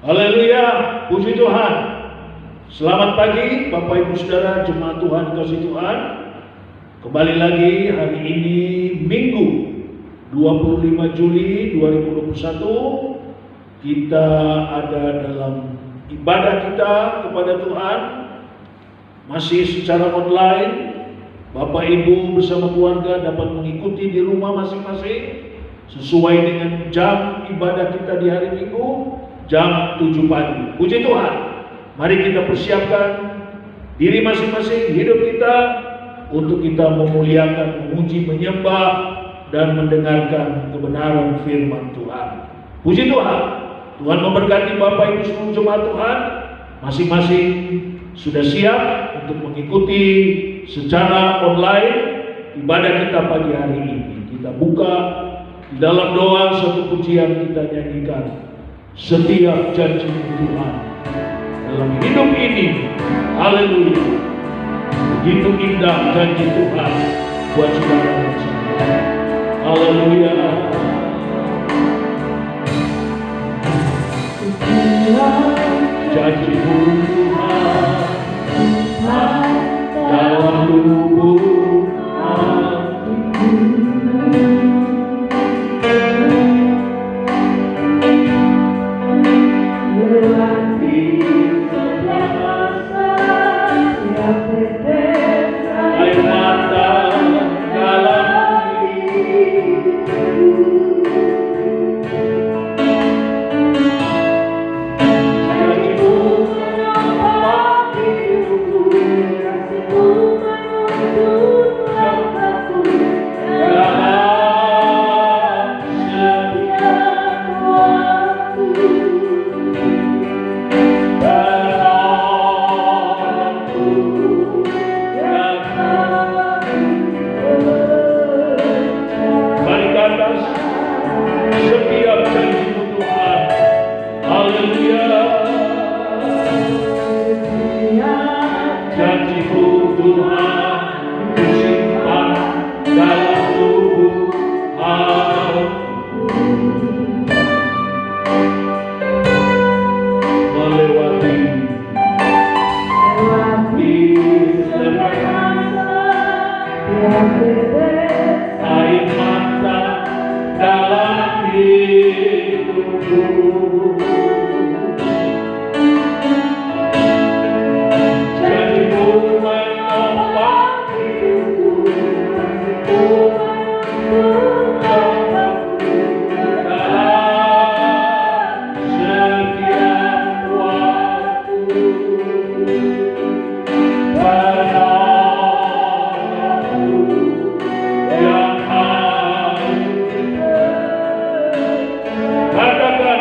Haleluya, puji Tuhan. Selamat pagi Bapak Ibu Saudara jemaat Tuhan kasih Tuhan. Kembali lagi hari ini Minggu 25 Juli 2021. Kita ada dalam ibadah kita kepada Tuhan. Masih secara online. Bapak Ibu bersama keluarga dapat mengikuti di rumah masing-masing sesuai dengan jam ibadah kita di hari Minggu, jam 7 pagi. Puji Tuhan. Mari kita persiapkan diri masing-masing, hidup kita untuk kita memuliakan, memuji, menyembah dan mendengarkan kebenaran firman Tuhan. Puji Tuhan. Tuhan memberkati Bapak Ibu seluruh jemaat Tuhan. Masing-masing sudah siap untuk mengikuti secara online ibadah kita pagi hari ini. Kita buka di dalam doa satu pujian kita nyanyikan. Setiap janji Tuhan dalam hidup ini, haleluya. Begitu indah janji Tuhan buat saudara dan saya. Haleluya. Janji Tuhan dalam lubuk hatiku. Katakan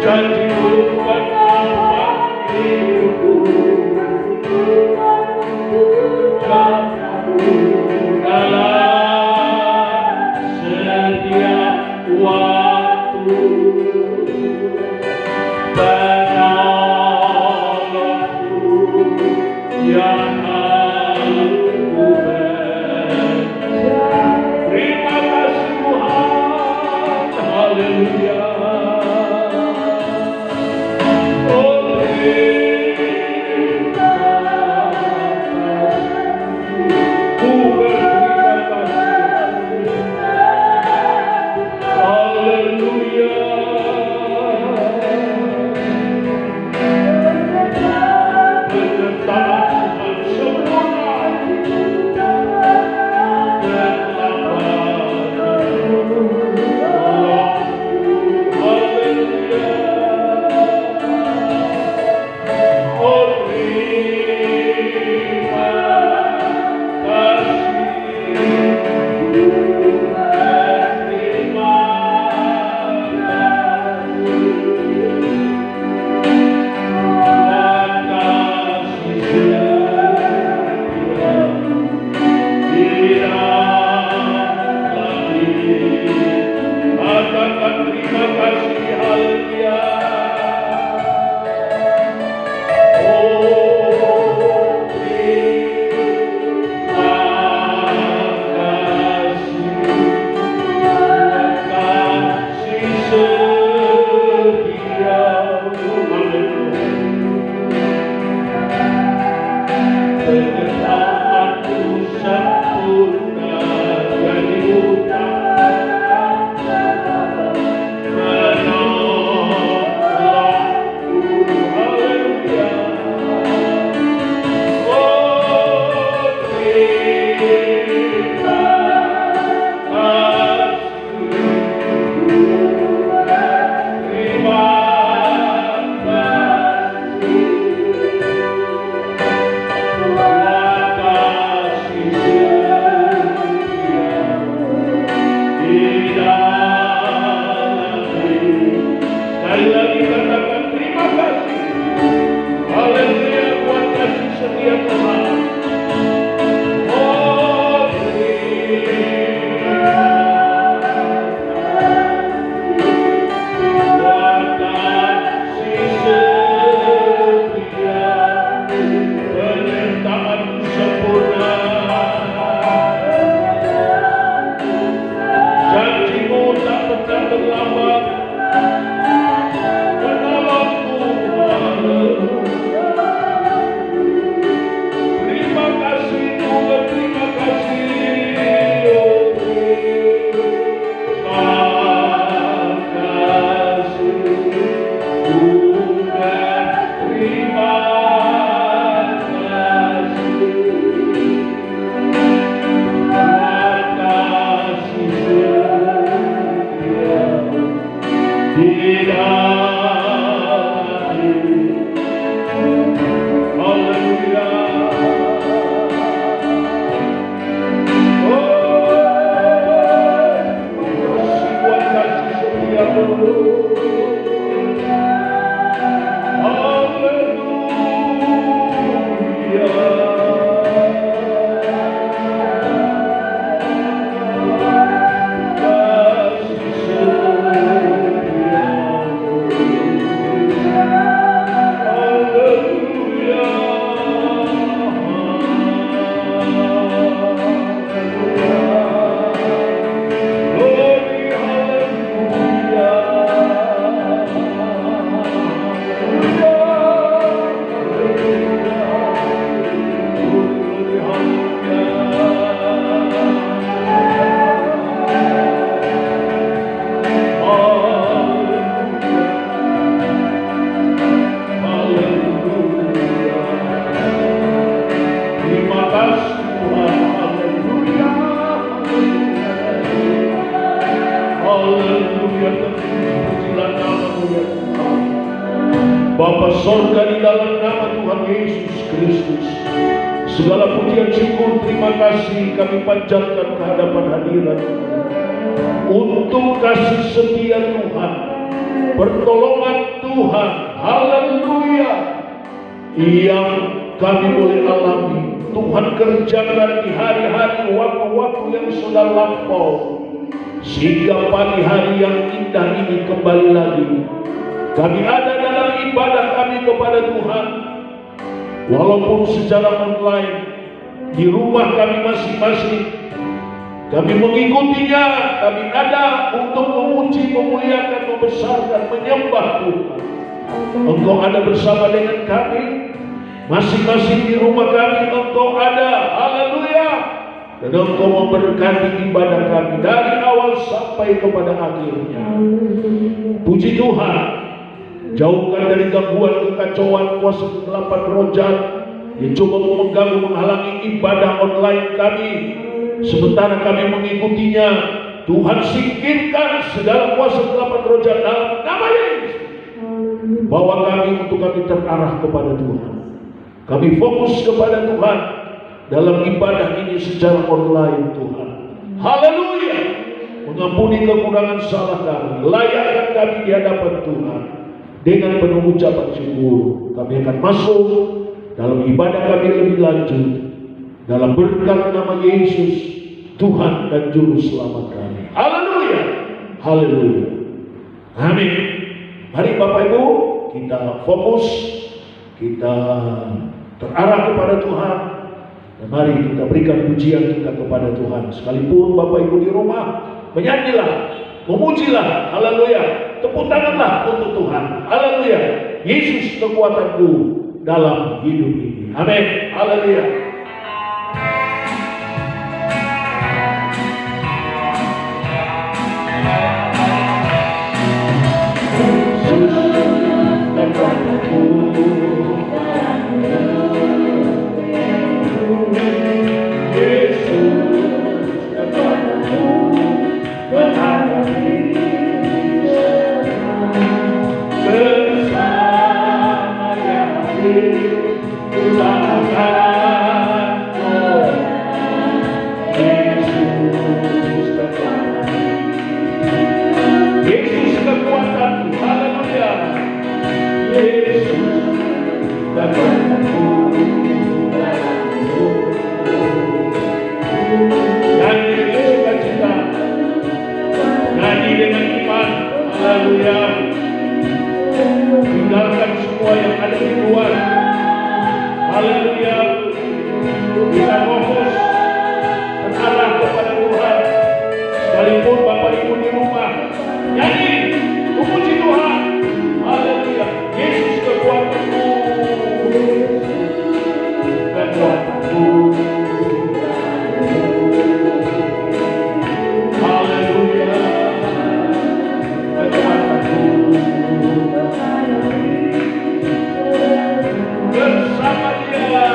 Janji-Mu bukan dapat hidupku, dalam setiap waktu. Penolongku yang aku terima kasih Tuhan, haleluya. Oh, ku berterima kasih, haleluya. Bapa sorga, di dalam nama Tuhan Yesus Kristus, segala pujian syukur terima kasih kami panjatkan ke hadapan hadirat untuk kasih setia Tuhan pertolongan Tuhan, haleluya, yang kami boleh alami. Tuhan kerjakan di hari-hari waktu-waktu yang sudah lampau, sehingga pagi hari yang indah ini kembali lagi kami ada dalam ibadah kami kepada Tuhan. Walaupun secara online di rumah kami masing-masing, kami mengikutinya, kami ada untuk memuji, memuliakan, membesarkan, menyembah Tuhan. Engkau ada bersama dengan kami, masing-masing di rumah kami Engkau ada, haleluya. Dan Engkau memberkati ibadah kami dari awal sampai kepada akhirnya. Puji Tuhan, jauhkan dari gangguan, kekacauan, kuasa kegelapan roh jahat yang coba mengganggu, menghalangi ibadah online kami. Sementara kami mengikutinya, Tuhan singkirkan segala kuasa kegelapan roh jahat dalam nama Yesus. Bawa kami untuk kami terarah kepada Tuhan. Kami fokus kepada Tuhan dalam ibadah ini secara online Tuhan. Haleluya. Mengampuni kekurangan salah kami, layakkan kami di hadapan Tuhan. Dengan penuh ucapan syukur, kami akan masuk dalam ibadah kami lebih lanjut dalam berkat nama Yesus, Tuhan dan Juru Selamat kami. Haleluya, haleluya, amin. Mari Bapak Ibu, kita fokus, kita terarah kepada Tuhan, dan mari kita berikan pujian kita kepada Tuhan. Sekalipun Bapak Ibu di rumah, menyanyilah, memujilah, haleluya. Tepuk tanganlah untuk Tuhan, haleluya. Yesus kekuatanku dalam hidup ini, amin, haleluya. Tinggalkan semua yang ada di luar. Haleluya. Kita fokus terarah kepada Tuhan. Sekalipun Bapak Ibu di rumah, nyanyi, memuji Tuhan. Haleluya. Yesus kekuatanku, kekuatanku. Haleluya. Kekuatanku. Bersama Dia.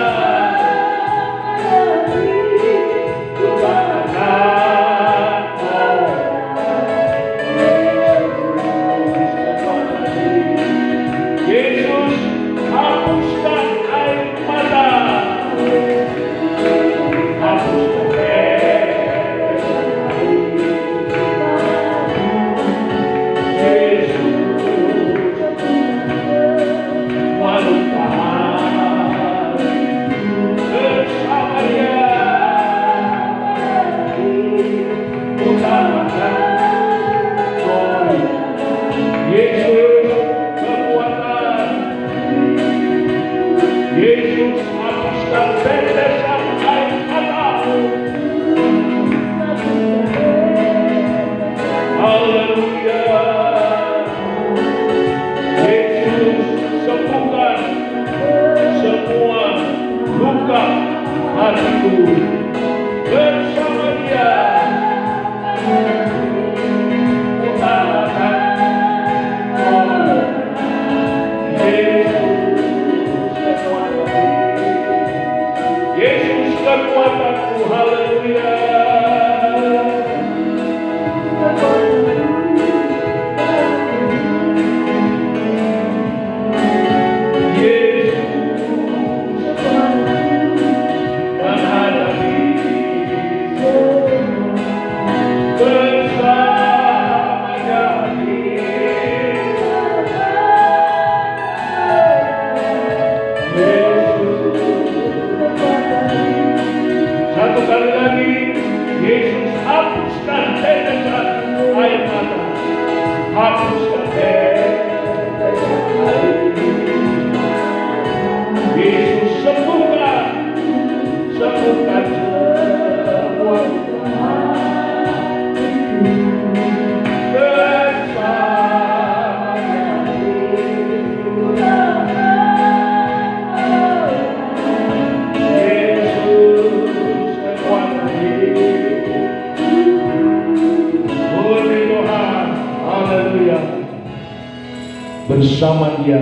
Yesus sembuhkan semua bersama Dia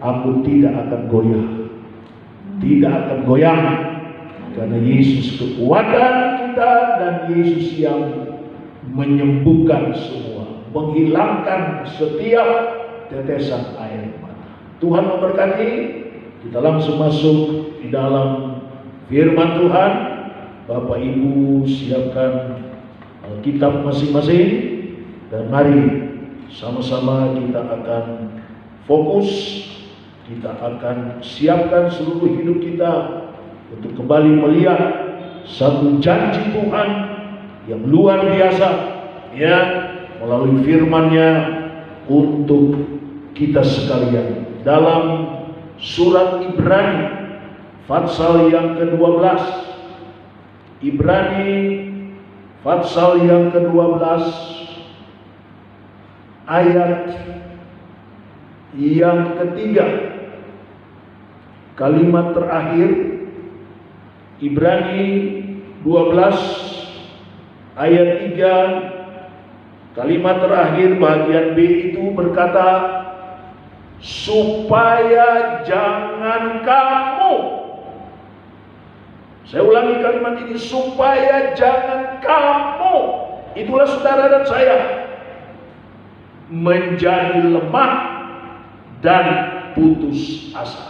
aku tidak akan goyah, tidak akan goyang, karena Yesus kekuatan kita dan Yesus yang menyembuhkan semua, menghilangkan setiap tetesan air mata. Tuhan memberkati. Kita langsung masuk di dalam firman Tuhan. Bapak Ibu siapkan Alkitab masing-masing dan mari sama-sama kita akan fokus, kita akan siapkan seluruh hidup kita untuk kembali melihat satu janji Tuhan yang luar biasa, ya, melalui firman-Nya untuk kita sekalian. Dalam surat Ibrani pasal yang ke-12, Ibrani pasal yang ke-12 ayat yang ketiga, kalimat terakhir. Ibrani 12 ayat 3, kalimat terakhir bagian B itu berkata, supaya jangan kamu, saya ulangi kalimat ini, supaya jangan kamu, itulah saudara dan saya, menjadi lemah dan putus asa.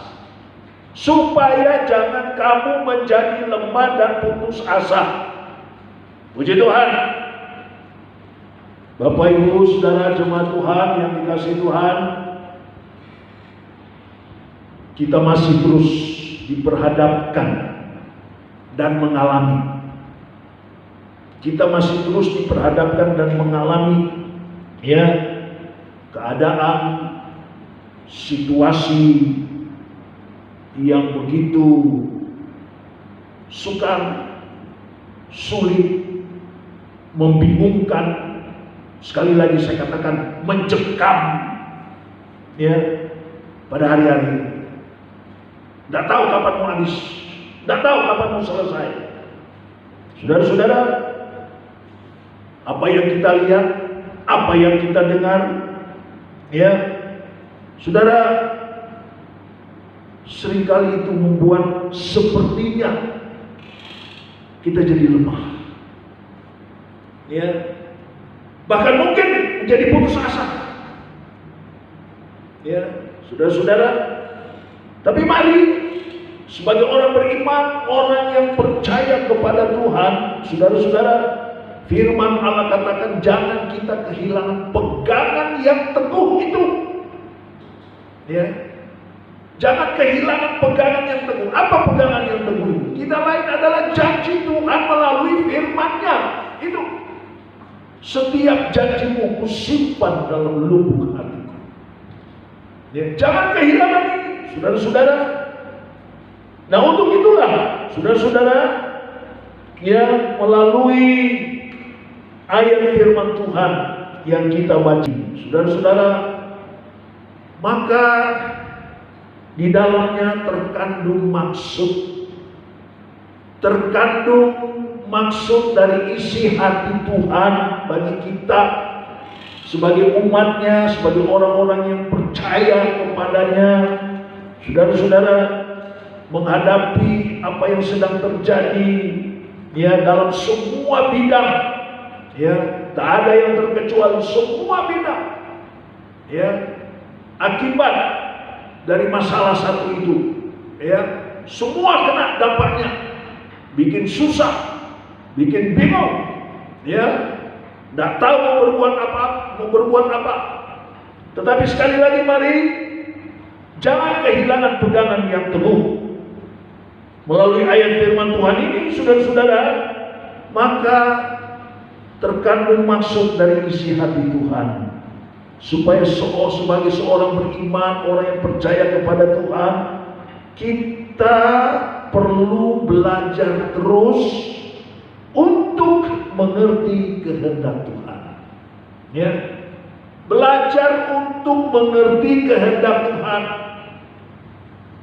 Supaya jangan kamu menjadi lemah dan putus asa. Puji Tuhan. Bapak Ibu Saudara jemaat Tuhan yang dikasihi Tuhan, kita masih terus diperhadapkan dan mengalami. Kita masih terus diperhadapkan dan mengalami, ya, keadaan, situasi yang begitu sukar, sulit, membingungkan, sekali lagi saya katakan mencekam, ya, pada hari-hari ini. Tidak tahu kapan mau habis, tidak tahu kapan mau selesai. Saudara-saudara, apa yang kita lihat, apa yang kita dengar, ya, saudara, seringkali itu membuat sepertinya kita jadi lemah, ya, bahkan mungkin menjadi putus asa, ya, saudara-saudara. Tapi mari sebagai orang beriman, orang yang percaya kepada Tuhan, saudara-saudara, firman Allah katakan jangan kita kehilangan pegangan yang teguh itu, ya. Jangan kehilangan pegangan yang teguh. Apa pegangan yang teguh itu? Tidak lain adalah janji Tuhan melalui firman-Nya. Itu. Setiap janjimu kusimpan dalam lubuk hatiku. Ya, jangan kehilangan ini, saudara-saudara. Nah, untuk itulah, saudara-saudara, ya, melalui ayat firman Tuhan yang kita baca, saudara-saudara, maka di dalamnya terkandung maksud dari isi hati Tuhan bagi kita sebagai umatnya, sebagai orang-orang yang percaya kepadanya. Saudara-saudara, menghadapi apa yang sedang terjadi, ya, dalam semua bidang, ya, tak ada yang terkecuali, semua bidang, ya, akibat dari masalah satu itu, ya, semua kena dampaknya, bikin susah, bikin bingung, ya, tidak tahu mau berbuat apa. Tetapi sekali lagi mari jangan kehilangan pegangan yang teguh. Melalui ayat firman Tuhan ini, saudara-saudara, maka terkandung maksud dari isi hati Tuhan supaya sebagai seorang beriman, orang yang percaya kepada Tuhan, kita perlu belajar terus untuk mengerti kehendak Tuhan. Ya, belajar untuk mengerti kehendak Tuhan.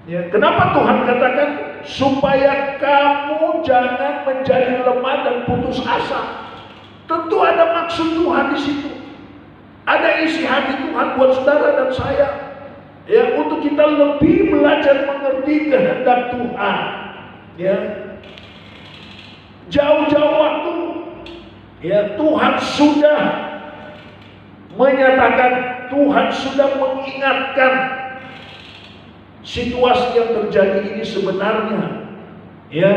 Ya, kenapa Tuhan katakan supaya kamu jangan menjadi lemah dan putus asa? Tentu ada maksud Tuhan di situ. Ada isi hati Tuhan buat saudara dan saya. Ya, untuk kita lebih belajar mengerti kehendak Tuhan. Ya, jauh-jauh waktu, ya Tuhan sudah menyatakan, Tuhan sudah mengingatkan situasi yang terjadi ini sebenarnya, ya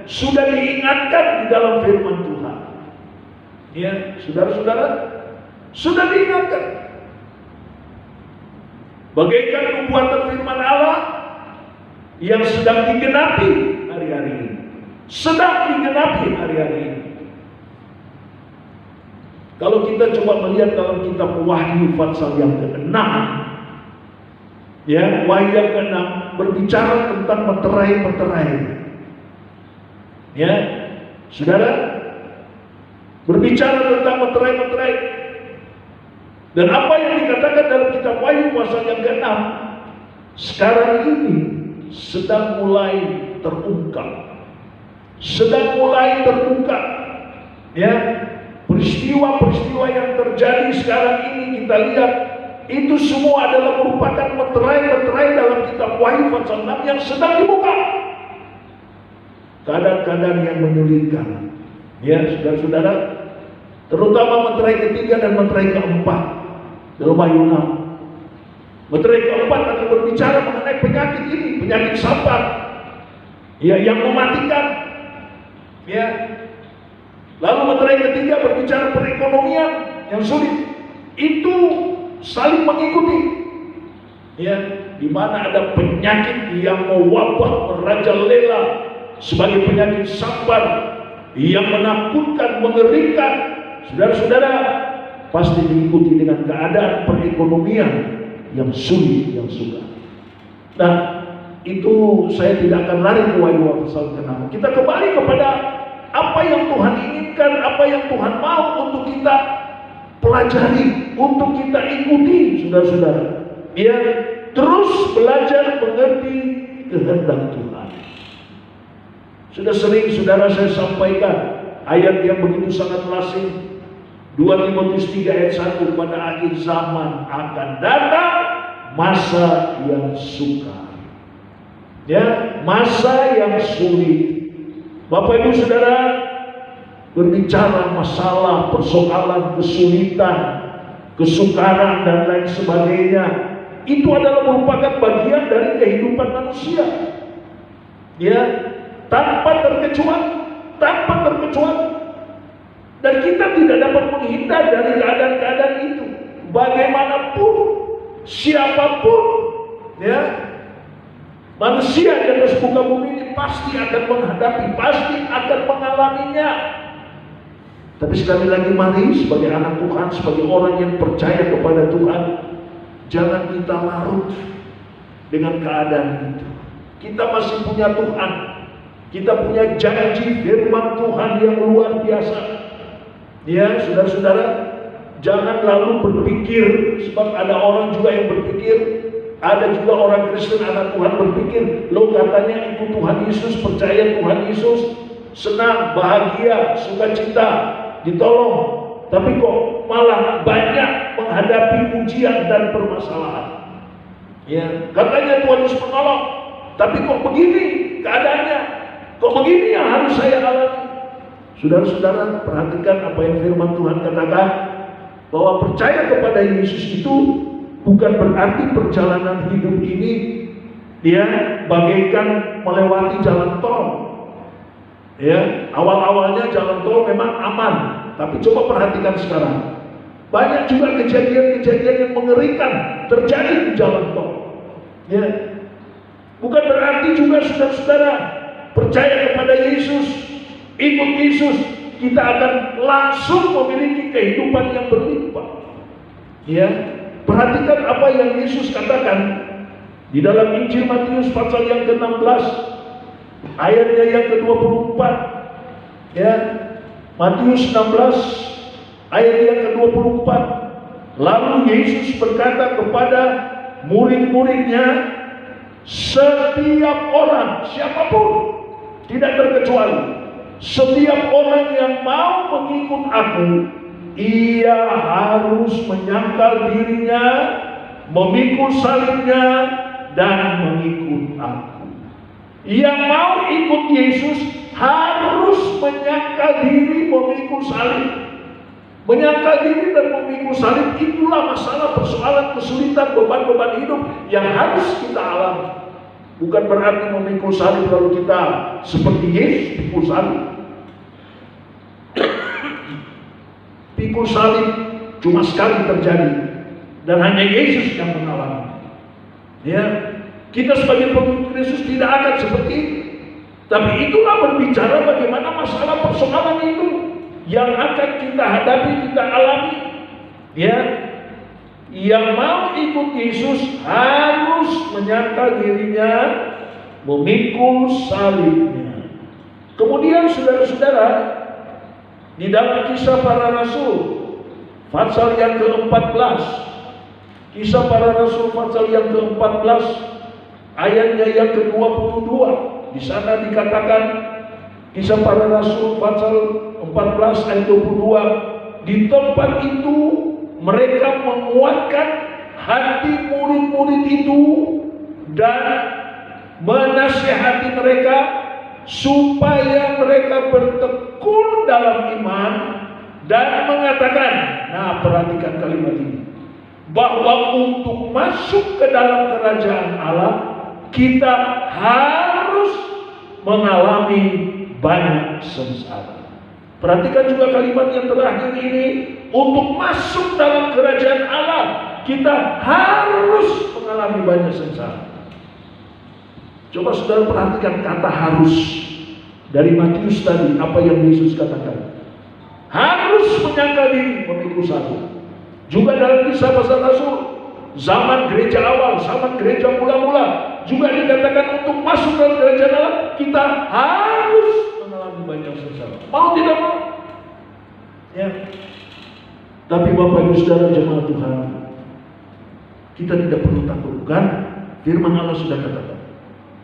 sudah diingatkan di dalam firman Tuhan. Ya, saudara-saudara, sudah diingatkan. Bagaikan nubuatan firman Allah yang sedang digenapi hari-hari ini. Sedang digenapi hari-hari ini. Kalau kita coba melihat dalam kitab Wahyu pasal yang ke-6, ya, Wahyu yang ke-6 berbicara tentang meterai-meterai. Ya, saudara, berbicara tentang meterai-meterai. Dan apa yang dikatakan dalam kitab Wahyu pasal yang ke-6 sekarang ini sedang mulai terungkap. Sedang mulai terbuka. Ya, peristiwa-peristiwa yang terjadi sekarang ini kita lihat itu semua adalah merupakan meterai-meterai dalam kitab Wahyu pasal 6 yang sedang dibuka. Keadaan-keadaan yang menyulitkan. Ya, saudara-saudara, terutama meterai ketiga dan meterai keempat dalam Wahyu 6. Meterai keempat akan berbicara mengenai penyakit ini, penyakit sampar, ya, yang mematikan. Ya, lalu meterai ketiga berbicara perekonomian yang sulit. Itu saling mengikuti. Ya, di mana ada penyakit yang mewabah merajalela sebagai penyakit sampar yang menakutkan, mengerikan. Saudara-saudara, pasti diikuti dengan keadaan perekonomian yang sulit, yang sukar. Nah, itu saya tidak akan lari ke Wahyu pasal ke-6. Kita kembali kepada apa yang Tuhan inginkan, apa yang Tuhan mau untuk kita pelajari, untuk kita ikuti, saudara-saudara. Ya, terus belajar mengerti kehendak Tuhan. Sudah sering saudara saya sampaikan ayat yang begitu sangat lasing. 2 Timotius 3 ayat 1, pada akhir zaman akan datang masa yang sukar. Ya, masa yang sulit. Bapak Ibu Saudara, berbicara masalah, persoalan, kesulitan, kesukaran dan lain sebagainya, itu adalah merupakan bagian dari kehidupan manusia. Ya, tanpa terkecuali, tanpa terkecuali. Dan kita tidak dapat menghindar dari keadaan-keadaan itu. Bagaimanapun, siapapun, ya, manusia di atas muka bumi ini pasti akan menghadapi, pasti akan mengalaminya. Tapi sekali lagi, mari sebagai anak Tuhan, sebagai orang yang percaya kepada Tuhan, jangan kita larut dengan keadaan itu. Kita masih punya Tuhan. Kita punya janji firman Tuhan yang luar biasa. Ya, saudara-saudara, jangan lalu berpikir, sebab ada orang juga yang berpikir, ada juga orang Kristen anak Tuhan berpikir, lo katanya ikut Tuhan Yesus, percaya Tuhan Yesus, senang, bahagia, sukacita, ditolong, tapi kok malah banyak menghadapi ujian dan permasalahan. Ya, katanya Tuhan Yesus menolong, tapi kok begini keadaannya, kok begini yang harus saya alami. Saudara-saudara, perhatikan apa yang firman Tuhan katakan, bahwa percaya kepada Yesus itu bukan berarti perjalanan hidup ini dia bagaikan melewati jalan tol. Ya, awal-awalnya jalan tol memang aman, tapi coba perhatikan sekarang. Banyak juga kejadian-kejadian yang mengerikan terjadi di jalan tol. Ya, bukan berarti juga saudara-saudara percaya kepada Yesus, ikut Yesus, kita akan langsung memiliki kehidupan yang berlimpah. Ya, Perhatikan apa yang Yesus katakan di dalam Injil Matius pasal yang ke-16 ayatnya yang ke-24. Ya, Matius 16 ayat yang ke-24. Lalu Yesus berkata kepada murid-muridnya, setiap orang, siapapun, tidak terkecuali, setiap orang yang mau mengikut aku, ia harus menyangkal dirinya, memikul salibnya, dan mengikut aku. Yang mau ikut Yesus harus menyangkal diri, memikul salib. Menyangkal diri dan memikul salib, itulah masalah, persoalan, kesulitan, beban-beban hidup yang harus kita alami. Bukan berarti memikul salib lalu kita seperti Yesus pikul salib. Pikul salib cuma sekali terjadi dan hanya Yesus yang mengalami. Ya, kita sebagai pengikut Yesus tidak akan seperti itu. Tapi itulah berbicara bagaimana masalah persoalan itu yang akan kita hadapi, kita alami. Ya, yang mau ikut Yesus harus menyangkal dirinya, memikul salibnya. Kemudian saudara-saudara, di dalam Kisah Para Rasul pasal yang ke-14, Kisah Para Rasul pasal yang ke-14 ayatnya yang ke-22, di sana dikatakan, Kisah Para Rasul pasal 14 ayat 22, di tempat itu mereka menguatkan hati murid-murid itu dan menasihati mereka supaya mereka bertekun dalam iman dan mengatakan, nah perhatikan kalimat ini, bahwa untuk masuk ke dalam kerajaan Allah kita harus mengalami banyak sengsara. Perhatikan juga kalimat yang terakhir ini, untuk masuk dalam kerajaan Allah kita harus mengalami banyak sengsara. Coba saudara perhatikan kata harus dari Matius tadi, apa yang Yesus katakan. Harus menyangkal diri, memikul salib. Juga dalam Kisah Para Rasul zaman gereja awal, zaman gereja mula-mula juga dikatakan untuk masuk dalam kerajaan Allah kita harus mengalami banyak sengsara. Mau tidak mau? Ya. Tapi Bapak Ibu Saudara jemaat Tuhan, kita tidak perlu takut, kan? Firman Allah sudah katakan,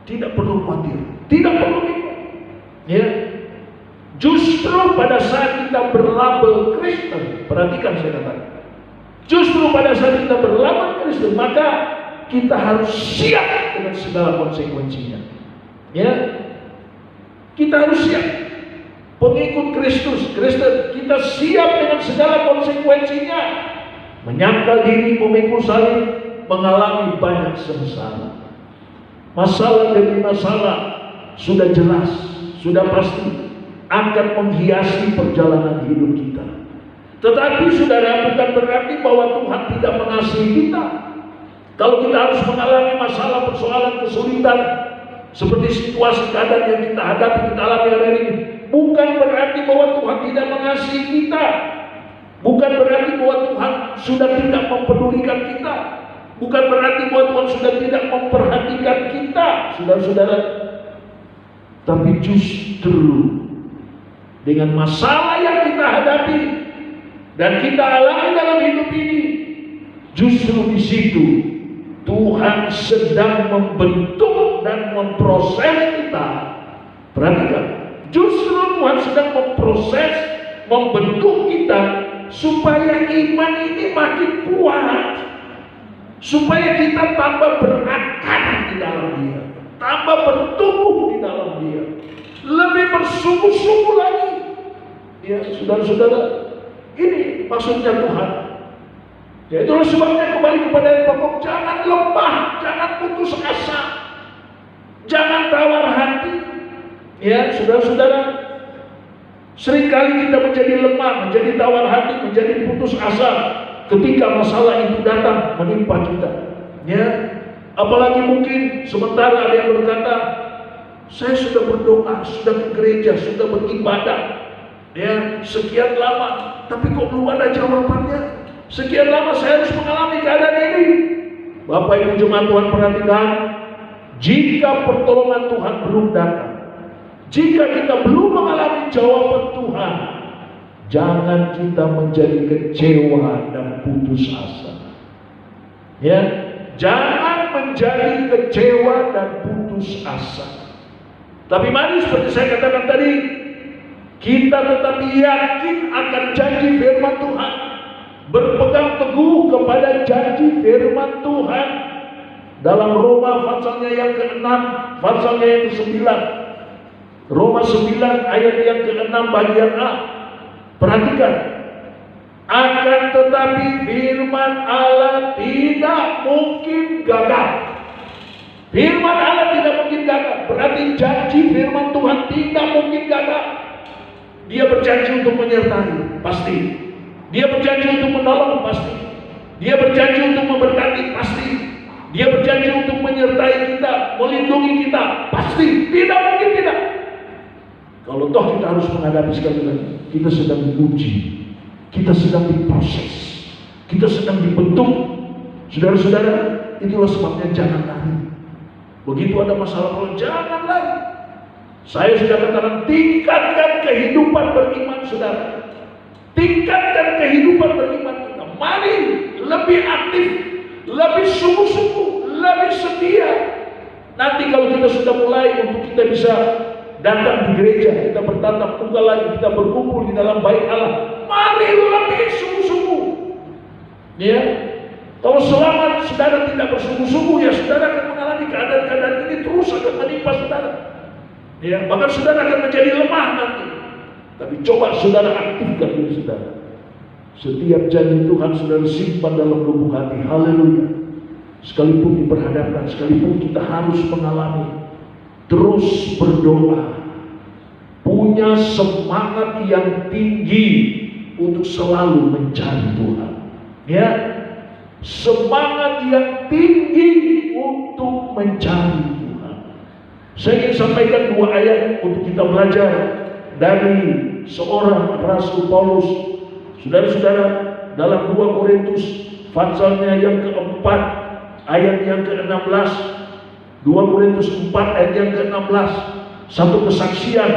tidak perlu khawatir, tidak perlu bingung. Ya. Justru pada saat kita berlabel Kristen, perhatikan saya katakan, justru pada saat kita berlabel Kristen, maka kita harus siap dengan segala konsekuensinya. Ya, kita harus siap. Pengikut Kristus, Kristen, kita siap dengan segala konsekuensinya. Menyangkal diri, memikul salib, mengalami banyak sengsara. Masalah demi masalah sudah jelas, sudah pasti akan menghiasi perjalanan hidup kita. Tetapi saudara, bukan berarti bahwa Tuhan tidak mengasihi kita. Kalau kita harus mengalami masalah, persoalan, kesulitan seperti situasi keadaan yang kita hadapi, kita alami hari ini, bukan berarti bahwa Tuhan tidak mengasihi kita. Bukan berarti bahwa Tuhan sudah tidak mempedulikan kita. Bukan berarti bahwa Tuhan sudah tidak memperhatikan kita, saudara-saudara. Tapi justru dengan masalah yang kita hadapi dan kita alami dalam hidup ini, justru di situ Tuhan sedang membentuk dan memproses kita. Perhatikan, justru Tuhan sedang memproses, membentuk kita supaya iman ini makin kuat, supaya kita tambah berakar di dalam Dia, tambah bertumbuh di dalam Dia, lebih bersungguh-sungguh lagi. Ya, saudara-saudara, ini maksudnya Tuhan. Ya, itulah sebabnya kembali kepada yang pokok, jangan lemah, jangan putus asa, jangan tawar hati. Ya, saudara-saudara, seringkali kita menjadi lemah, menjadi tawar hati, menjadi putus asa ketika masalah itu datang menimpa kita. Ya, apalagi mungkin sementara ada yang berkata, saya sudah berdoa, sudah ke gereja, sudah beribadah, ya sekian lama, tapi kok belum ada jawabannya. Sekian lama saya harus mengalami keadaan ini. Bapak Ibu jemaat Tuhan, perhatikan, jika pertolongan Tuhan belum datang, jika kita belum mengalami jawaban Tuhan, jangan kita menjadi kecewa dan putus asa. Ya, jangan menjadi kecewa dan putus asa. Tapi mari seperti saya katakan tadi, kita tetap yakin akan janji firman Tuhan, berpegang teguh kepada janji firman Tuhan. Dalam Roma pasalnya yang ke-6, pasalnya yang ke-9, Roma 9 ayat yang ke-6 bagian A. Perhatikan, akan tetapi firman Allah tidak mungkin gagal. Firman Allah tidak mungkin gagal. Berarti janji firman Tuhan tidak mungkin gagal. Dia berjanji untuk menyertai, pasti. Dia berjanji untuk menolong, pasti. Dia berjanji untuk memberkati, pasti. Dia berjanji untuk menyertai kita, melindungi kita, pasti. Tidak mungkin tidak. Kalau toh kita harus menghadapi sekali lagi, kita sedang diuji, kita sedang diproses, kita sedang dibentuk. Saudara-saudara, itulah sebabnya jangan lari. Begitu ada masalah, kalau jangan lari. Saya sudah katakan, tingkatkan kehidupan beriman saudara. Tingkatkan kehidupan beriman kita. Mari lebih aktif, lebih sungguh-sungguh, lebih setia. Nanti kalau kita sudah mulai untuk kita bisa datang di gereja, kita bertatap muka lagi, kita berkumpul di dalam bait Allah, mari lebih sungguh-sungguh. Ya, kalau selama saudara tidak bersungguh-sungguh, ya saudara akan mengalami keadaan-keadaan ini terus akan menimpa saudara. Ya, bahkan saudara akan menjadi lemah nanti. Tapi coba saudara aktifkan diri saudara. Setiap janji Tuhan saudara simpan dalam lubuk hati. Haleluya. Sekalipun diperhadapkan, sekalipun kita harus mengalami, terus berdoa, punya semangat yang tinggi untuk selalu mencari Tuhan. Ya, semangat yang tinggi untuk mencari Tuhan. Saya ingin sampaikan 2 ayat untuk kita belajar dari seorang Rasul Paulus. Saudara-saudara, dalam 2 Korintus pasalnya yang ke-4 ayat yang ke-16, 2 Korintus 4 ayat yang ke-16, satu kesaksian,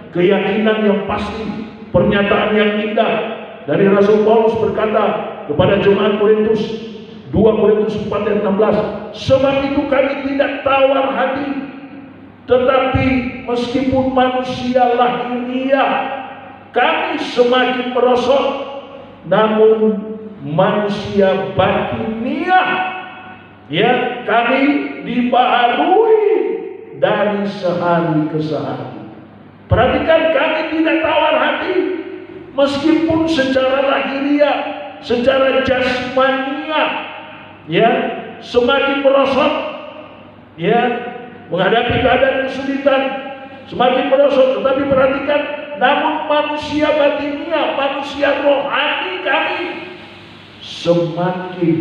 keyakinan yang pasti, pernyataan yang indah dari Rasul Paulus berkata kepada jemaat Korintus, 2 Korintus 4 ayat 16, sebab itu kami tidak tawar hati, tetapi meskipun manusia lahiriah kami semakin merosot, namun manusia batiniah, ya, kami dibaharui dari sehari ke sehari. Perhatikan, kami tidak tawar hati, meskipun secara lahiriah, secara jasmania, ya, semakin merosot, ya, menghadapi keadaan kesulitan, semakin merosot. Tetapi perhatikan, namun manusia batiniah, manusia rohani kami semakin,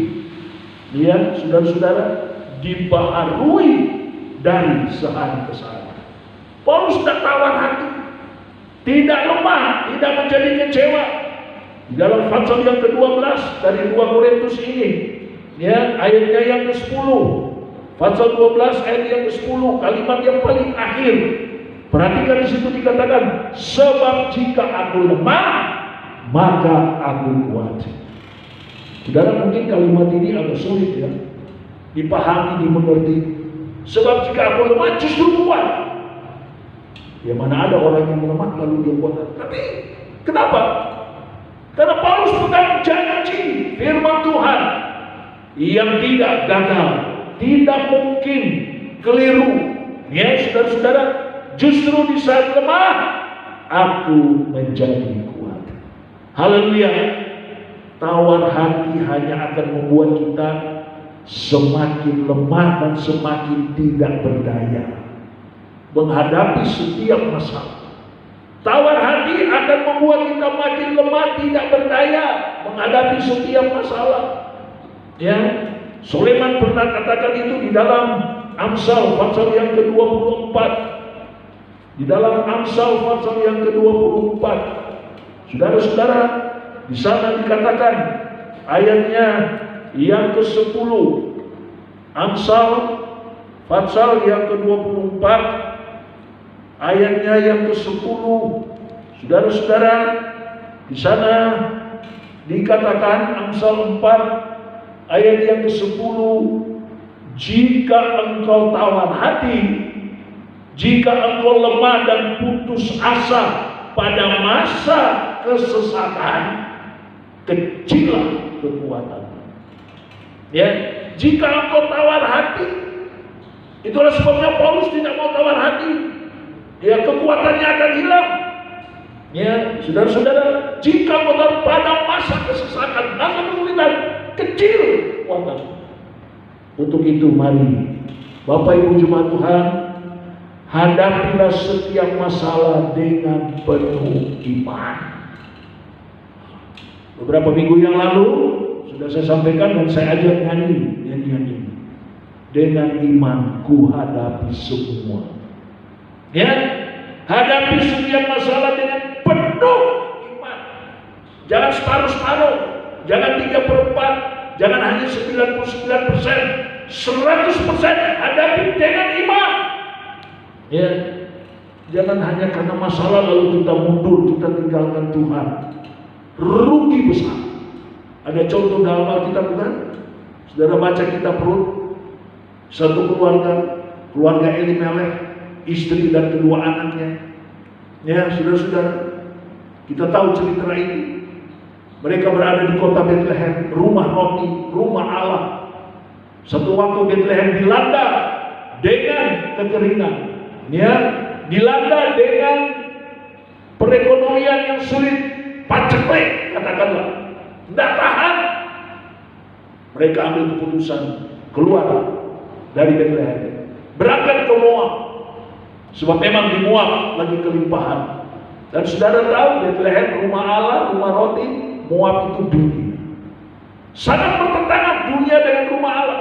ya saudara-saudara, dibaharui dari sehari ke sehari. Paulus tidak tawar hati, tidak lemah, tidak menjadi kecewa. Di dalam pasal yang ke-12 dari 2 Korintus ini, ya, ayatnya yang ke-10, pasal 12 ayat yang ke-10, kalimat yang paling akhir. Perhatikan di situ dikatakan, sebab jika aku lemah, maka aku kuat. Saudara, mungkin kalimat ini agak sulit ya dipahami, dimengerti. Sebab jika aku lemah justru kuat. Ya, mana ada orang yang lemah lalu dia kuat. Tapi kenapa? Karena Paulus pegang janji firman Tuhan yang tidak gagal, tidak mungkin keliru. Ya, saudara-saudara, justru di saat lemah aku menjadi kuat. Haleluya. Tawar hati hanya akan membuat kita semakin lemah dan semakin tidak berdaya menghadapi setiap masalah. Tawar hati akan membuat kita makin lemah, tidak berdaya menghadapi setiap masalah. Ya, Sulaiman pernah katakan itu di dalam Amsal pasal yang ke-24. Di dalam Amsal pasal yang ke-24, saudara-saudara, di sana dikatakan ayatnya yang ke-10. Amsal Fatsal yang ke-24 ayatnya yang ke-10. Saudara-saudara, di sana dikatakan Amsal 4 ayat yang ke-10, jika engkau tawar hati, jika engkau lemah dan putus asa pada masa kesesakan, kecillah kekuatanmu. Ya, jika engkau tawar hati, itulah sebabnya Paulus tidak mau tawar hati. Ya, kekuatannya akan hilang. Ya, saudara-saudara, jika engkau pada masa kesesakan, masa kesulitan, kecil kekuatanmu. Untuk itu mari Bapak Ibu Jemaat Tuhan, hadapilah setiap masalah dengan penuh iman. Beberapa minggu yang lalu sudah saya sampaikan dan saya ajak nyanyian ini. Dengan iman ku hadapi semua. Ya, hadapi setiap masalah dengan penuh iman. Jangan separuh-separuh, jangan 3/4, jangan hanya 99%, 100% hadapi dengan iman. Ya, jangan hanya karena masalah lalu kita mundur, kita tinggalkan Tuhan. Rugi besar. Ada contoh dalam Alkitab bukan? Saudara baca kitab Rut, satu keluarga Elimelech, istri dan kedua anaknya. Ya, saudara-saudara, kita tahu cerita ini. Mereka berada di kota Bethlehem, rumah roti, rumah Allah. Satu waktu Bethlehem dilanda dengan kekeringan, ya, dilanda dengan perekonomian yang sulit, paceklik katakanlah, tidak tahan. Mereka ambil keputusan keluar dari Bethlehem, berangkat ke Moab, sebab memang di Moab lagi kelimpahan. Dan saudara tahu Bethlehem rumah Allah, rumah roti, Moab itu dunia. Sangat bertentangan dunia dengan rumah Allah.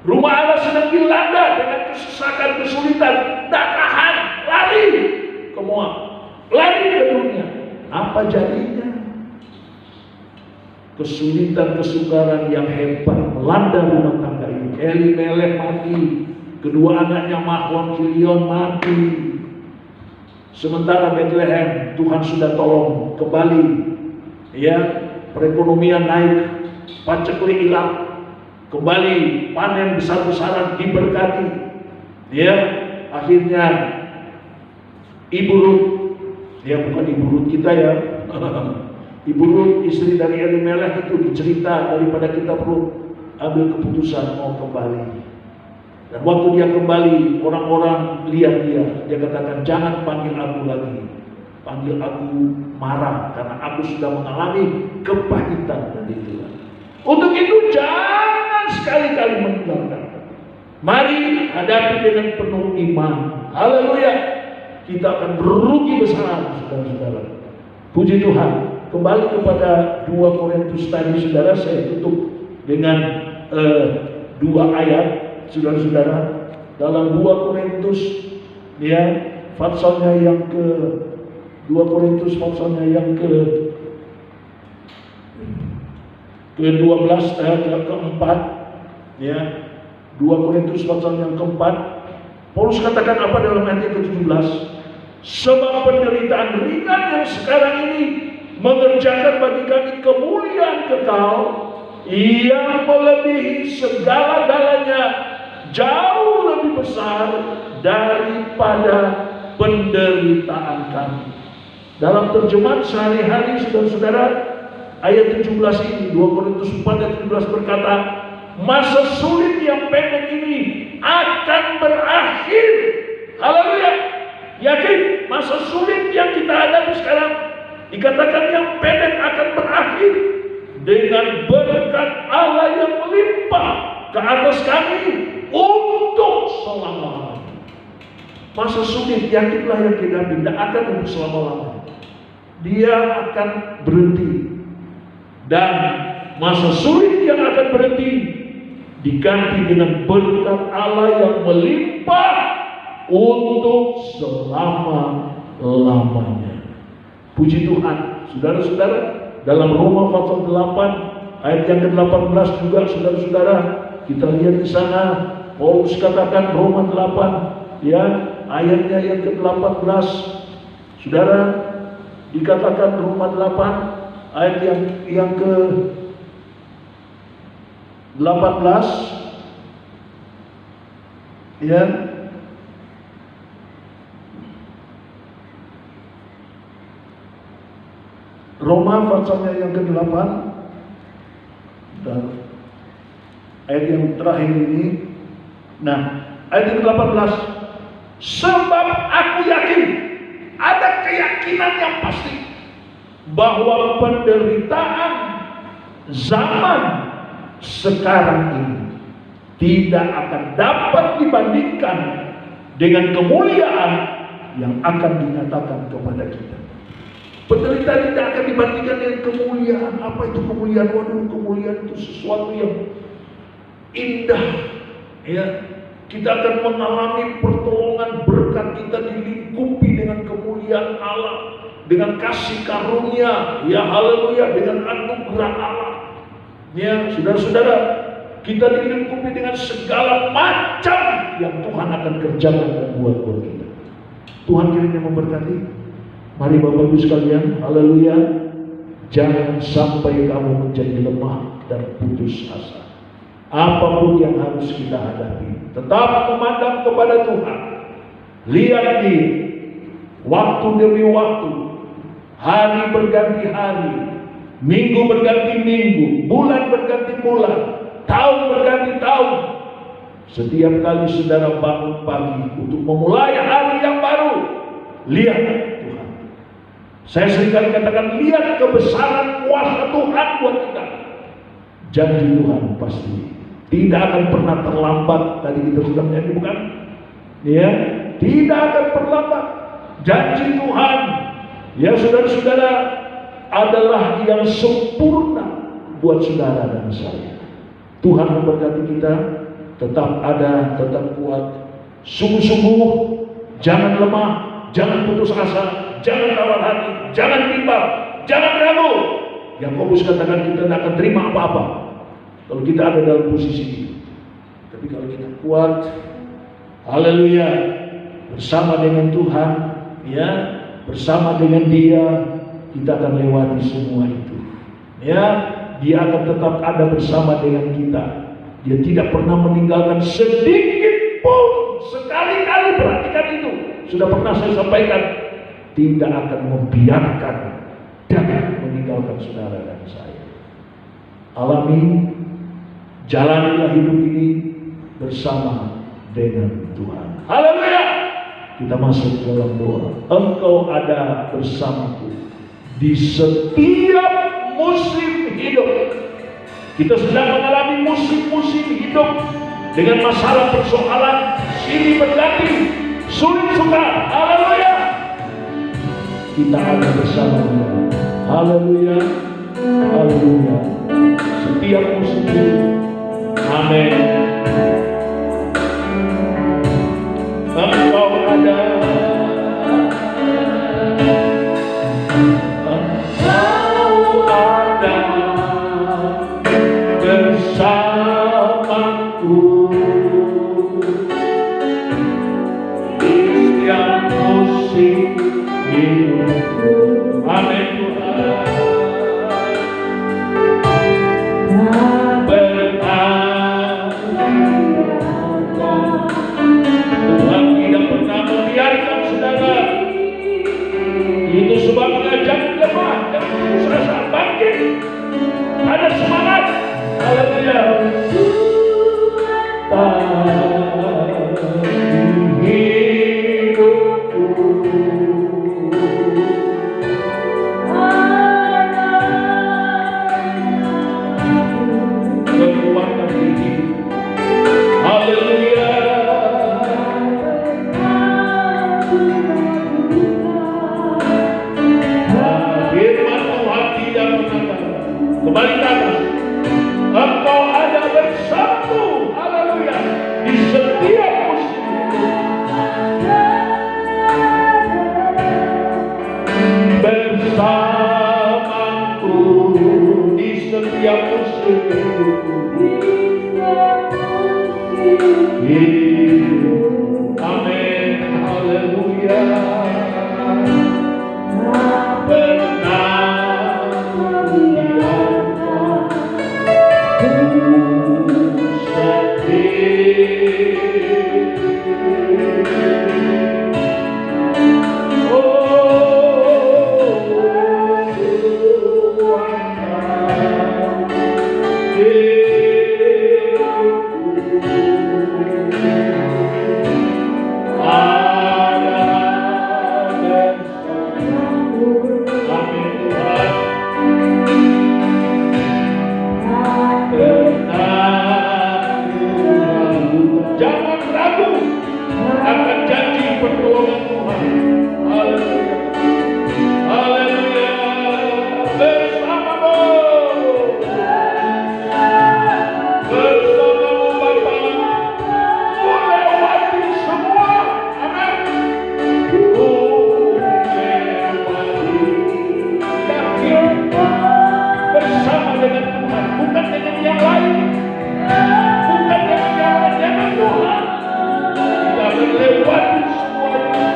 Rumah Allah sedang dilanda dengan kesesakan, kesulitan, tidak tahan, lari ke Moab, lari ke dunia. Apa jadinya? Kesulitan, kesukaran yang hebat melanda rumah tangga ini. Elimelech mati, kedua anaknya Mahlon, Kilion mati. Sementara Bethlehem Tuhan sudah tolong kembali, ya, perekonomian naik, paceklik hilang, kembali panen besar-besaran diberkati. Ya, akhirnya Ibu Rut, ya bukan Ibu Rut kita ya, Ibu Rut istri dari Elimelech itu dicerita daripada kitab Rut, ambil keputusan mau kembali. Dan waktu dia kembali, orang-orang lihat dia katakan, jangan panggil aku lagi, panggil aku marah, karena aku sudah mengalami kepahitan dari Tuhan. Untuk itu jangan sekali-kali meninggalkan. Mari hadapi dengan penuh iman. Haleluya. Kita akan berugi besar, saudara-saudara. Puji Tuhan. Kembali kepada 2 Korintus tadi, saudara, saya tutup dengan 2 ayat, saudara-saudara. Dalam 2 Korintus, ya, fatsalnya yang ke 2 Korintus, fatsalnya yang ke-12 keempat, ya, 2 Korintus pasal yang keempat, Paulus katakan apa dalam ayat ke-17? Sebab penderitaan ringan yang sekarang ini mengerjakan bagi kami kemuliaan kekal yang melebihi segala-galanya, jauh lebih besar daripada penderitaan kami. Dalam terjemahan sehari-hari, saudara-saudara, ayat 17 ini, 2 Korintus 4 ayat 17 berkata, masa sulit yang pendek ini akan berakhir. Haleluya. Yakin masa sulit yang kita hadapi sekarang, dikatakan yang pendek akan berakhir dengan berkat Allah yang melimpah ke atas kami untuk selama-lamanya. Masa sulit, yakinlah yang kita tidak akan untuk selama-lamanya. Dia akan berhenti. Dan masa sulit yang akan berhenti diganti dengan berkat Allah yang melimpah untuk selama-lamanya. Puji Tuhan, saudara-saudara, dalam Roma pasal 8 Ayat yang ke-18 juga saudara-saudara, kita lihat di sana Paulus katakan Roma 8 ya, ayatnya yang ke-18. Saudara, dikatakan Roma 8 ayat yang ke-18 ya. Roma pasalnya yang ke-8 dan ayat yang terakhir ini. Nah, ayat yang ke-18, sebab aku yakin, ada keyakinan yang pasti bahwa penderitaan zaman sekarang ini tidak akan dapat dibandingkan dengan kemuliaan yang akan dinyatakan kepada kita. Penderitaan tidak akan dibandingkan dengan kemuliaan. Apa itu kemuliaan? Waduh, kemuliaan itu sesuatu yang indah. Ya, kita akan mengalami pertolongan, berkat kita dilingkupi dengan kemuliaan Allah, dengan kasih karunia, ya haleluya, dengan anugerah Allah. Ya, saudara-saudara, kita dilingkupi dengan segala macam yang Tuhan akan kerjakan dan buat kita. Tuhan kiranya memberkati. Mari Bapak Ibu sekalian, haleluya. Jangan sampai kamu menjadi lemah dan putus asa. Apapun yang harus kita hadapi, tetap memandang kepada Tuhan. Lihat dia, waktu demi waktu, hari berganti hari, minggu berganti minggu, bulan berganti bulan, tahun berganti tahun. Setiap kali saudara bangun pagi untuk memulai hari yang baru, lihat Tuhan. Saya seringkali katakan, lihat kebesaran kuasa Tuhan buat kita. Janji Tuhan pasti tidak akan pernah terlambat. Tadi kita sudah menyanyi, bukan? Ya, tidak akan terlambat. Janji Tuhan, ya saudara-saudara, adalah yang sempurna buat saudara dan saya. Tuhan memberkati kita. Tetap ada, tetap kuat. Sungguh-sungguh, jangan lemah, jangan putus asa, jangan tawar hati, jangan bimbang, jangan ragu. Yakobus katakan kita tidak akan terima apa-apa kalau kita ada dalam posisi itu. Tapi kalau kita kuat, haleluya, bersama dengan Tuhan, ya, bersama dengan Dia, kita akan lewati semua itu. Ya, Dia akan tetap ada bersama dengan kita. Dia tidak pernah meninggalkan sedikit pun. Sekali-kali perhatikan itu. Sudah pernah saya sampaikan, tidak akan membiarkan dan meninggalkan saudara dan saya. Alami, jalanilah hidup ini bersama dengan Tuhan. Haleluya. Kita masuk dalam doa. Engkau ada bersamaku di setiap musim hidup. Kita sedang mengalami musim-musim hidup dengan masalah persoalan silih berganti, sulit sukar. Haleluya. Kita ada bersama Dia. Haleluya. Haleluya. Setiap musim hidup. Amin. Engkau ada. Engkau ada bersamaku di setiap musim hidupku. Amin Tuhan. Tuhan tidak pernah membiarkan saudara. Itu sebabnya jangan lemah, jangan putus asa, bangkit, ada semangat. Haleluya. Hidupku kekuatan hidup. Haleluya. Firman Tuhan tidak mengatakan, kembali ke atas, Engkau ada bersamaku, haleluya, di setiap musim bersamaku di setiap musim. hidup. Amin, haleluya. Jangan ragu akan janji pertolongan Tuhan. Haleluya. Haleluya. Bersamamu. Bersamamu Bapa. Melewati semua. Amin. Melewati. Yakin bersama dengan Tuhan, bukan dengan yang lain. Bukan dengan yang lain, dengan Tuhan. Kita melewati semuanya,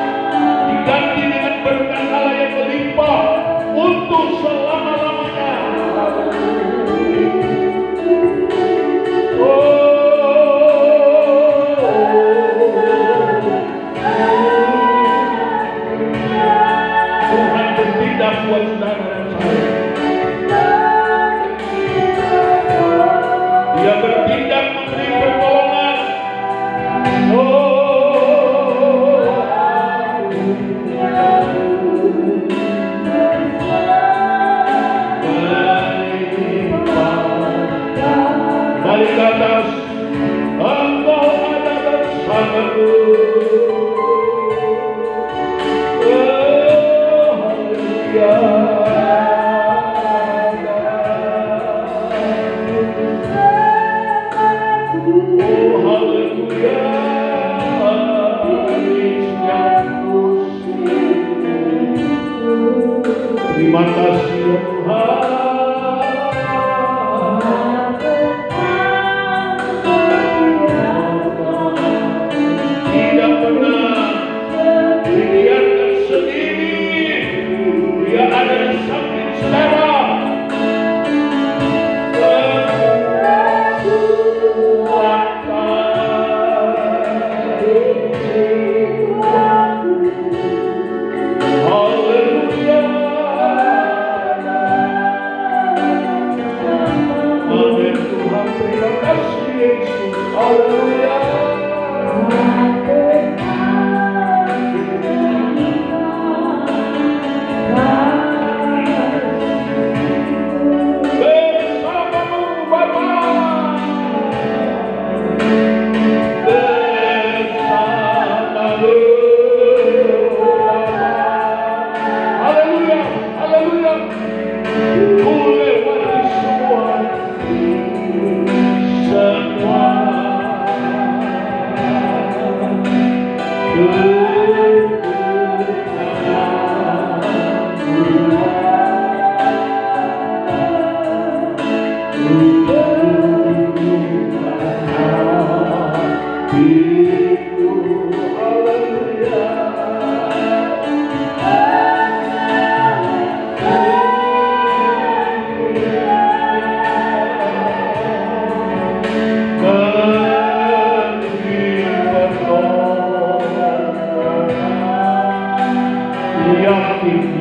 diganti dengan berkat Allah yang melimpah untuk selama-lamanya. Tuhan bertindak buat saudara dan saya. Dia bertindak memberi pertolongan. Balik ke atas, Engkau ada bersamaku. Terima kasih ya Tuhan. Tidak pernah dibiarkan sendiri. Dia ada di samping saudara.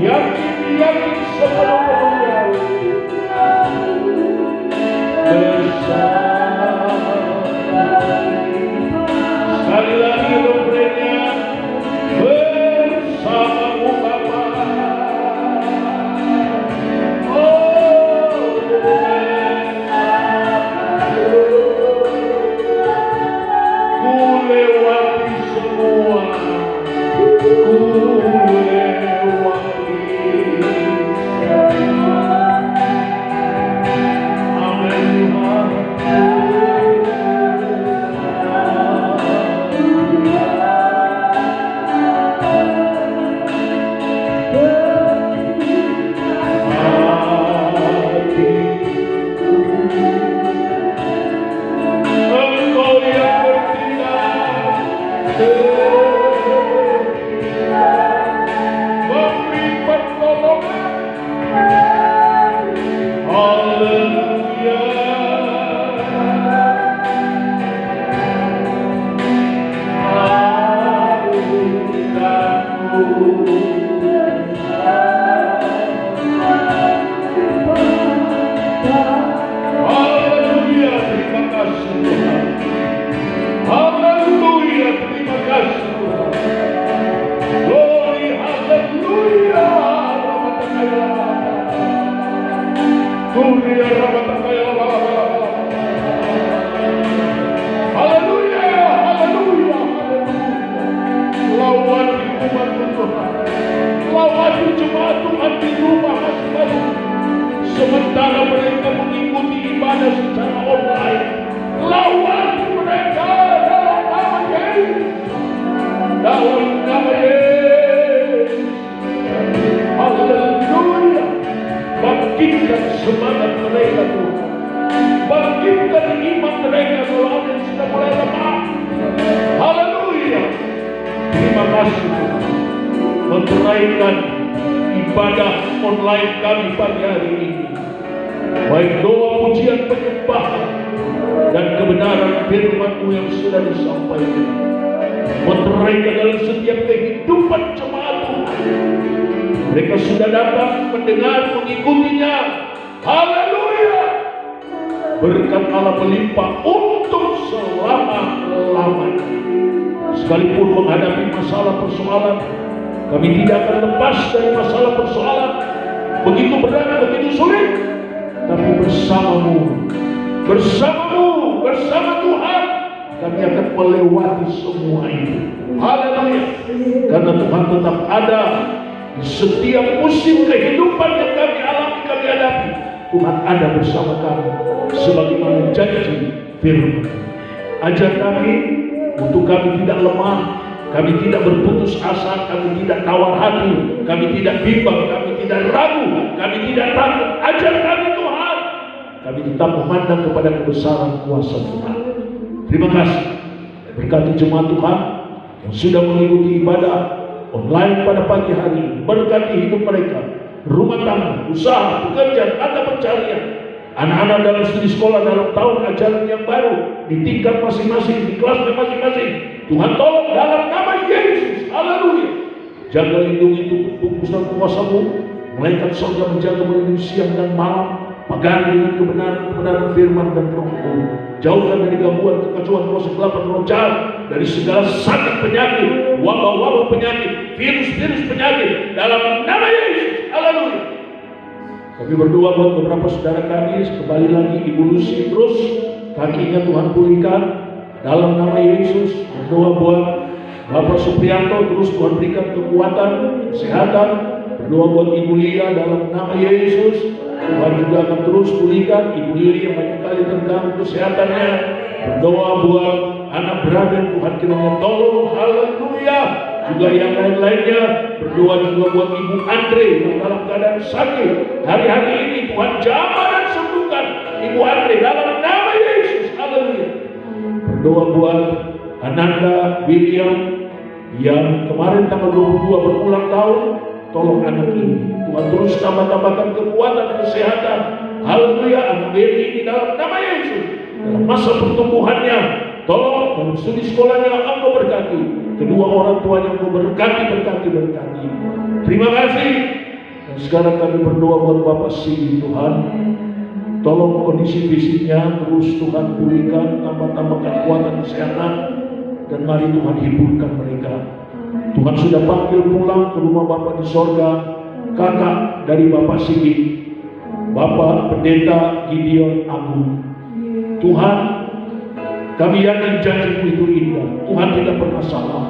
Yakin sepenuhnya bersama selesaikan ibadah online kami pagi hari ini. Baik doa, pujian, penyembahan, dan kebenaran firman-Mu yang sudah disampaikan menerai dalam setiap kehidupan jemaat Tuhan. Mereka sudah datang mendengar, mengikutinya. Haleluya. Berkat Allah melimpah untuk selama-lamanya. Sekalipun menghadapi masalah persoalan, kami tidak akan lepas dari masalah persoalan. Begitu berat, begitu sulit, tapi bersama-Mu, bersama Tuhan, kami akan melewati semua itu. Haleluya. Karena Tuhan tetap ada di setiap musim kehidupan yang kami alami, kami hadapi. Tuhan ada bersama kami sebagaimana janji firman. Ajar kami untuk kami tidak lemah, kami tidak berputus asa, kami tidak tawar hati, kami tidak bimbang, kami tidak ragu, kami tidak takut. Ajar kami Tuhan, kami tetap memandang kepada kebesaran kuasa Tuhan. Terima kasih. Berkati jemaat Tuhan yang sudah mengikuti ibadah online pada pagi hari ini. Berkati hidup mereka, rumah tangga, usaha, pekerjaan, atau pencarian. Anak-anak dalam studi sekolah dalam tahun ajaran yang baru, di tingkat masing-masing, di kelasnya masing-masing. Tuhan tolong dalam nama Yesus. Haleluya. Jaga lindungi tubuh dan kuasa-Mu. Malaikat surga menjaga melindungi siang dan malam. Pegang dengan kebenaran firman dan roh-Mu. Jauhkan dari gangguan, kekacauan, kuasa gelap, roh jahat, dari segala sakit penyakit, wabah-wabah penyakit, virus-virus penyakit, dalam nama Yesus. Haleluya. Kami berdoa buat beberapa saudara kami, kembali lagi Ibu Lucy, terus kakinya Tuhan pulihkan dalam nama Yesus. Berdoa buat Bapak Supriyanto, terus Tuhan berikan kekuatan, kesehatan. Berdoa buat Ibu Lia dalam nama Yesus. Tuhan juga akan terus pulihkan Ibu Lili yang banyak kali terganggu kesehatannya. Berdoa buat anak Braden, Tuhan kiranya tolong. Haleluya. Juga yang lain-lainnya. Berdoa juga buat Ibu Andre yang dalam keadaan sakit. Hari-hari ini Tuhan jamah dan sembuhkan Ibu Andre dalam nama Yesus. Haleluya. Berdoa buat Ananda William yang kemarin tanggal 22 berulang tahun. Tolong anak ini, Tuhan terus tambahkan kekuatan dan kesehatan. Haleluya. Anak Beli ini dalam nama Yesus, dalam masa pertumbuhannya, tolong dalam studi sekolahnya Engkau berkati. Kedua orang tuanya Engkau berkati. Terima kasih. Dan sekarang kami berdoa buat Bapak Sigi, Tuhan. Tolong kondisi fisiknya terus Tuhan pulihkan, tambah kekuatan kesehatan, dan mari Tuhan hiburkan mereka. Tuhan sudah panggil pulang ke rumah Bapak di sorga kakak dari Bapak Sigit, Bapak Pendeta Gideon Agung. Tuhan, kami yakin janji-Mu itu indah. Tuhan tidak pernah salah.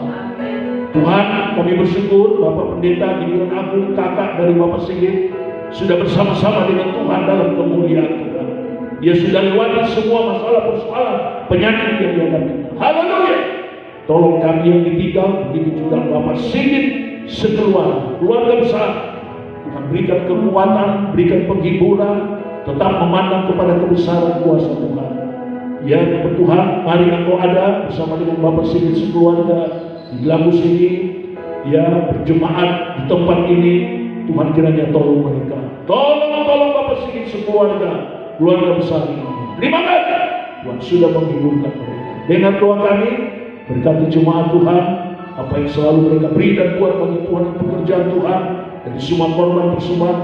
Tuhan, kami bersyukur Bapak Pendeta Gideon Agung, kakak dari Bapak Sigit, sudah bersama-sama dengan Tuhan dalam kemuliaan Tuhan. Dia sudah lewati semua masalah persoalan penyakit yang dihadapi. Haleluya. Tolong kami yang ditinggal, begitu juga Bapak Sigit keluarga besar. Tuhan berikan kekuatan, berikan penghiburan, tetap memandang kepada kebesaran kuasa Tuhan. Ya Tuhan, mari Engkau ada bersama dengan Bapak Sigit sekeluarga di Lagus ini, ya berjemaat di tempat ini. Tuhan kiranya tolong mereka. Tolong Bapak Sigit sekeluarga, keluarga besar ini. Terima kasih Tuhan sudah menghiburkan mereka. Dengan doa kami, berkati jemaat Tuhan, apa yang selalu mereka beri dan buat bagi Tuhan dan pekerjaan Tuhan, dari semua korban persembahan,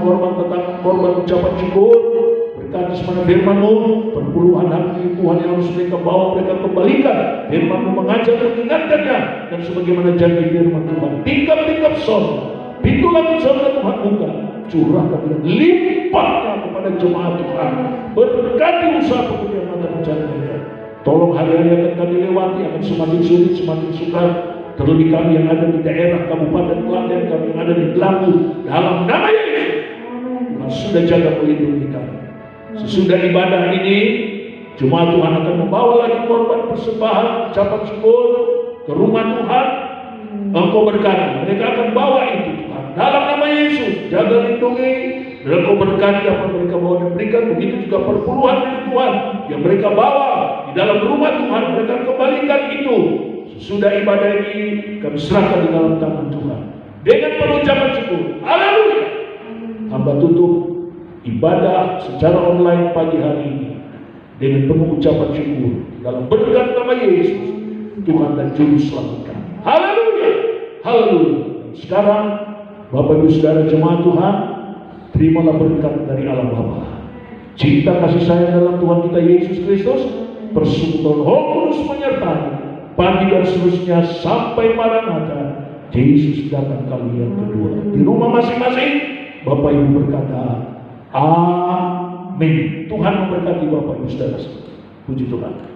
korban ucapan syukur. Berkati semua firman-Mu, perpuluhan hati Tuhan yang harus mereka bawa, mereka kembalikan. Firman-Mu mengajar dan mengingatkannya, dan sebagaimana janji firman Tuhan, tingkap-tingkap sorga, pintu langit sorga Tuhan buka, curahkan dan limpahkan kepada jemaat Tuhan. Berkati usaha pekerjaan dan rencana mereka. Tolong hari-hari akan kami lewati akan semakin sulit, semakin sukar. Terlebih kami yang ada di daerah Kabupaten Klaten, kami yang ada di Belagu, dalam nama Yesus, Tuhan sudah jaga melindungi kami. Sesudah ibadah ini, jemaat Tuhan akan membawa lagi korban persembahan, ucapan syukur ke rumah Tuhan. Engkau berkati, mereka akan bawa itu Tuhan. Dalam nama Yesus, jaga lindungi, dan Engkau berkati apa mereka bawa dan berikan. Begitu juga perpuluhan dari Tuhan yang mereka bawa di dalam rumah Tuhan, mereka kembalikan itu. Sesudah ibadah ini, kami serahkan di dalam tangan Tuhan. dengan penuh ucapan syukur. Haleluya. Hamba tutup ibadah secara online pagi hari ini dengan penuh ucapan syukur dalam berkat nama Yesus, Tuhan dan Juru Selamat kami. Haleluya. Haleluya. Sekarang Bapak Ibu Saudara jemaat Tuhan, terimalah berkat dari Allah Bapa, cinta kasih sayang dalam Tuhan kita Yesus Kristus, persekutuan Roh Kudus menyertai pagi dan seterusnya sampai Maranatha Yesus datang kali yang kedua. Di rumah masing-masing Bapak Ibu berkata amin. Tuhan memberkati Bapak Ibu Saudara. Puji Tuhan.